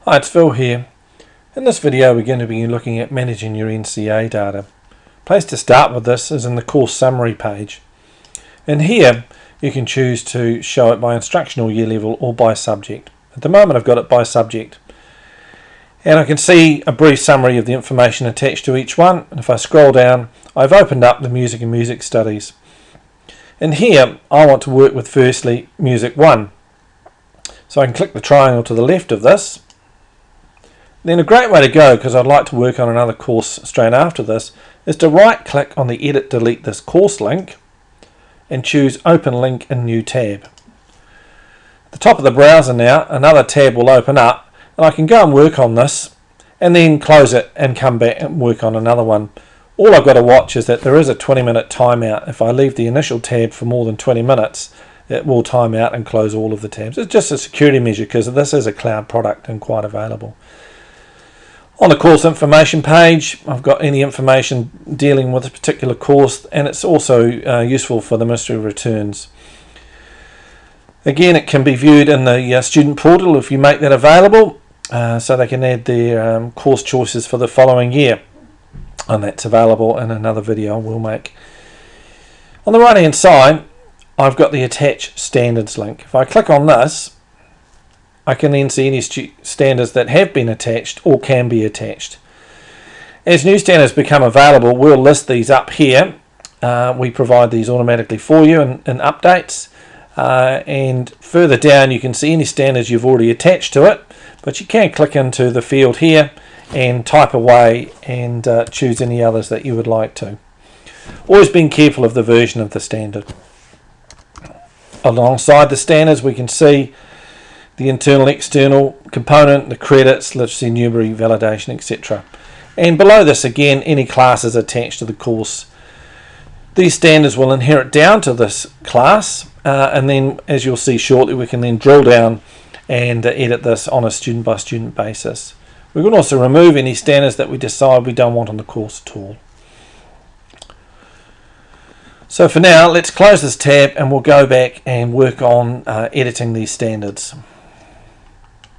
Hi, it's Phil here. In this video we're going to be looking at managing your NCEA data. Place to start with this is in the course summary page. And here you can choose to show it by instructional year level or by subject. At the moment I've got it by subject. And I can see a brief summary of the information attached to each one. And if I scroll down, I've opened up the music and music studies. And here I want to work with firstly Music 1. So I can click the triangle to the left of this. Then a great way to go, because I'd like to work on another course straight after this, is to right click on the edit delete this course link and choose open link in new tab. At the top of the browser now another tab will open up and I can go and work on this and then close it and come back and work on another one. All I've got to watch is that there is a 20-minute timeout. If I leave the initial tab for more than 20 minutes it will time out and close all of the tabs. It's just a security measure because this is a cloud product and quite available. On the course information page, I've got any information dealing with a particular course, and it's also useful for the Ministry of Returns. Again, it can be viewed in the student portal if you make that available, so they can add their course choices for the following year. And that's available in another video we'll make. On the right hand side, I've got the attach standards link. If I click on this, I can then see any standards that have been attached or can be attached. As new standards become available, we'll list these up here. We provide these automatically for you in updates. And further down you can see any standards you've already attached to it, but you can click into the field here and type away and choose any others that you would like to. Always being careful of the version of the standard. Alongside the standards we can see the internal external component, the credits, literacy, numeracy, validation, etc. And below this again any classes attached to the course. These standards will inherit down to this class and then as you'll see shortly we can then drill down and edit this on a student by student basis. We can also remove any standards that we decide we don't want on the course at all. So for now let's close this tab and we'll go back and work on editing these standards.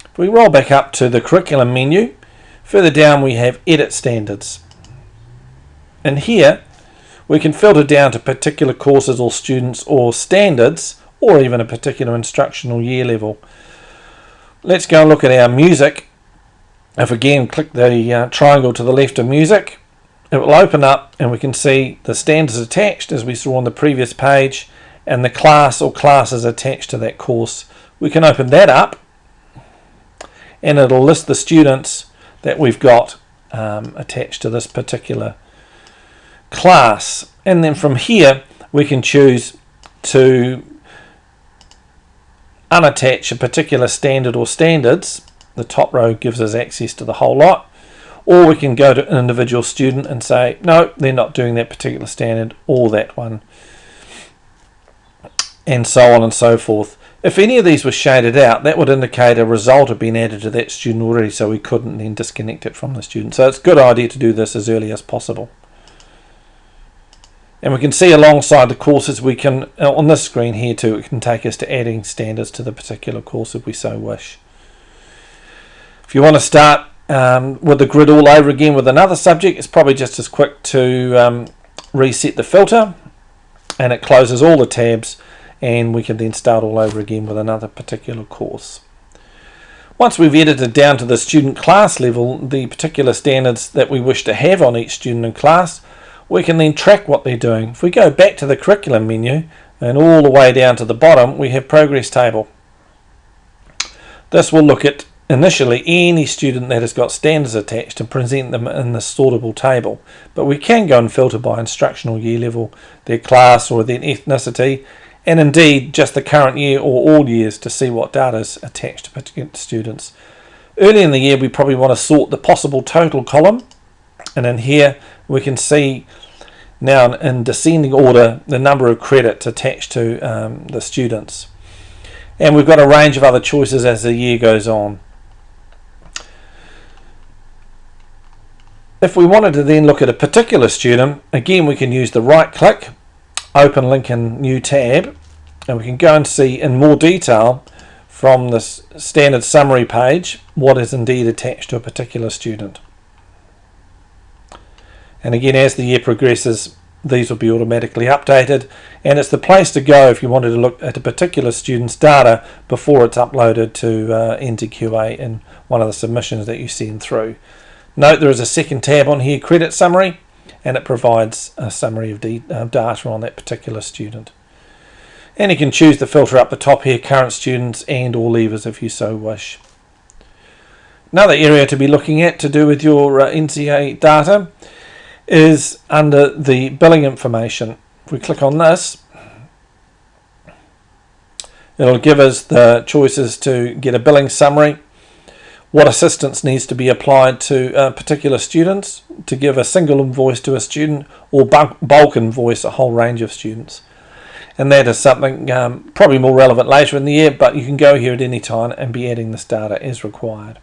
If we roll back up to the curriculum menu, further down we have edit standards. And here we can filter down to particular courses or students or standards or even a particular instructional year level. Let's go and look at our music. If again click the triangle to the left of music, it will open up and we can see the standards attached as we saw on the previous page and the class or classes attached to that course. We can open that up and it'll list the students that we've got attached to this particular class. And then from here we can choose to unattach a particular standard or standards. The top row gives us access to the whole lot. Or we can go to an individual student and say, no, they're not doing that particular standard or that one. And so on and so forth. If any of these were shaded out, that would indicate a result had been added to that student already, so we couldn't then disconnect it from the student. So it's a good idea to do this as early as possible. And we can see alongside the courses we can, on this screen here too, it can take us to adding standards to the particular course if we so wish. If you want to start with the grid all over again with another subject, it's probably just as quick to reset the filter and it closes all the tabs and we can then start all over again with another particular course. Once we've edited down to the student class level the particular standards that we wish to have on each student in class, we can then track what they're doing. If we go back to the curriculum menu and all the way down to the bottom we have progress table. This will look at initially any student that has got standards attached and present them in the sortable table, but we can go and filter by instructional year level, their class or their ethnicity, and indeed just the current year or all years to see what data is attached to particular students. Early in the year we probably want to sort the possible total column, and in here we can see now in descending order the number of credits attached to the students, and we've got a range of other choices as the year goes on. If we wanted to then look at a particular student, again we can use the right click, open link in new tab, and we can go and see in more detail from this standard summary page what is indeed attached to a particular student. And again, as the year progresses, these will be automatically updated, and it's the place to go if you wanted to look at a particular student's data before it's uploaded to NCEA in one of the submissions that you send through. Note there is a second tab on here, Credit Summary, and it provides a summary of data on that particular student. And you can choose to filter up the top here, current students and or leavers if you so wish. Another area to be looking at to do with your NCEA data is under the billing information. If we click on this, it'll give us the choices to get a billing summary, what assistance needs to be applied to particular students, to give a single invoice to a student, or bulk invoice a whole range of students. And that is something probably more relevant later in the year, but you can go here at any time and be adding this data as required.